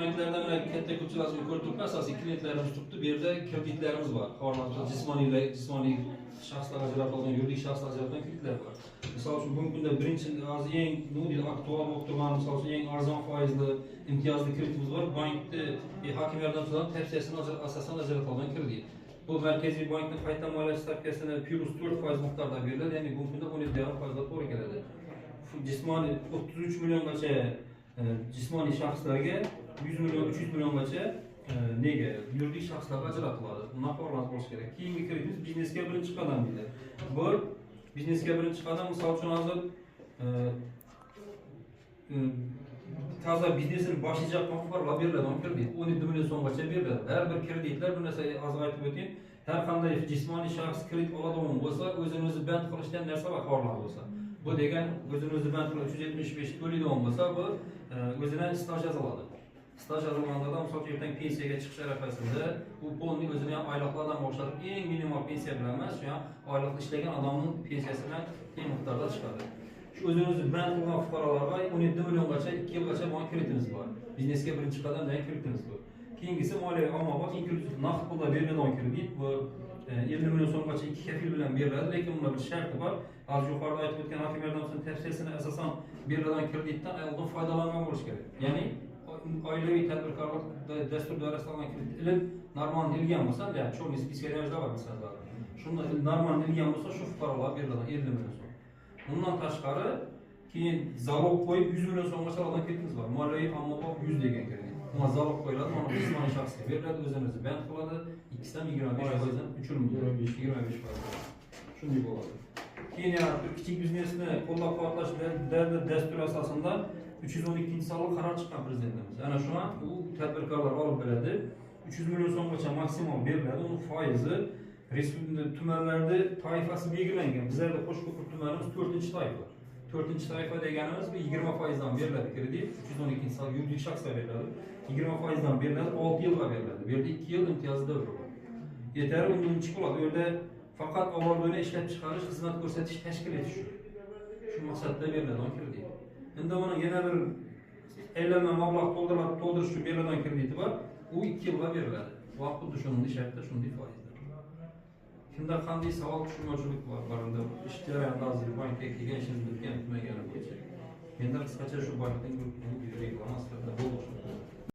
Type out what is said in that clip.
Banklardan katta ko'pchilik ko'rib asosiy klientlarimiz turibdi. Bu yerda kreditlarimiz bor. Xormatda jismoniy shaxslarga ajratilgan, yuridik shaxslarga ajratilgan kreditlar bor. Misol uchun bugungi kunda birinchi eng aktual bo'lib turgan, misol uchun eng arzon foizli imtiyozli kreditimiz bor. Bankda hokim yordamchilarining tavsiyasini asosan ajratilgan kredit. Bu Markaziy bankning qayta moliya stavkasini +4% miqdorda beriladi, ya'ni bugungi kunda 17,5% to'g'ri keladi. Jismoniy 33 milliongacha jismoniy shaxslarga 100 million 300 milliongacha nega yuridik shaxslarga ajratiladi. Bundan qo'rqmas bo'lish kerak. Keyingi kreditimiz biznesga birinchi qadam deydi. Bu biznesga birinchi qadam, misol uchun hozir toza biznesini boshlayotgan fuqarolar beriladigan kredit 17 million so'mgacha beriladi. Har bir kreditlar bu narsa hozir aytib o'tayim. Har qanday jismoniy shaxs kredit oladigan bo'lsa, o'zini o'zi band qilishdan narsa va xorlar bo'lsa. Bu degan o'zini o'zi band qilib 375 to'laydigan bo'lsa, bu o'zidan staj yoziladi. Staj yozilganda misol uchun ertaga pensiyaga chiqish arafasida u polni o'zini ham oyliqlardan boshlab eng minimal pensiya bilan emas, shu ham oyliqda ishlagan odamning pensiyasi bilan teng miqdorda chiqadi. Shu o'zini o'zi band qilgan fuqarolarga 17 milliongacha 2 yilgacha bu kreditimiz bor. Biznesga birinchi qadam degan kreditimiz bu. Keyingisi moliyaviy ommabop inklyuziv naqd pulda beriladigan kredit bu 50 million so'mgacha 2 kafil bilan beriladi, lekin bunda bir sharti bor. Az yuqorida aytib o'tgan hokim yordamchisining tavsiyasini asosan beriladigan kreditdan oldin foydalangan bo'lish kerak. Ya'ni oilaviy tadbirkorlik dastur doirasida olgan kredit ilm normal ilgan bo'lsa, ya'ni cho'rni spiskaga yozilgan bor masalan. Shunda normal ilgan bo'lsa, shu fuqarolar beriladigan 50 million so'm. Bundan tashqari keyin zalog qo'yib 100 million so'mgacha olgan kreditimiz bor. Moliyaviy ommabop 100 degan kredit. Buna zalog qo'yiladi, mana jismoniy shaxsga beriladi, o'zini o'zi band qiladi. Ikkisidan 25%dan 3 million 25%. Shunday bo'ladi. Keyin yana kichik biznesni qo'llab-quvvatlash dasturi asosida 312-sonli qaror chiqqan prezidentimiz. Ana shuni u tadbirkorlar olib beradi. 300 million so'mgacha maksimal beriladi. Uning foizi respublika tumanlarda toifasi belgilangan. Bizlarda Qo'shko'pir tumanimiz 4-toifa. 4-toifa deganimiz bu 20% dan beriladi kredit. 312-son yuridik shaxsga beriladi. 20% dan beriladi, 6 yilga beriladi. Bu yerda 2 yil imtiyozli davr bor. Yetarli undan chiqadi. U yerda faqat avvaldan ishlab chiqarish, xizmat ko'rsatish, tashkil etish shu maqsadda beriladigan kredit. Endi buni yana bir aylanma mablag' to'ldirish uchun beriladigan krediti bor. U 2 yilga beriladi. Va xuddi shunday shartda shunday foizda. Kimda qanday savol tushunmovchilik bor unda ish jarayonida hozir bankka kelgan ishingiz bitgan, bitmagani bo'yicha. Menda qisqacha shu bankning reklama sifatida bo'ldi.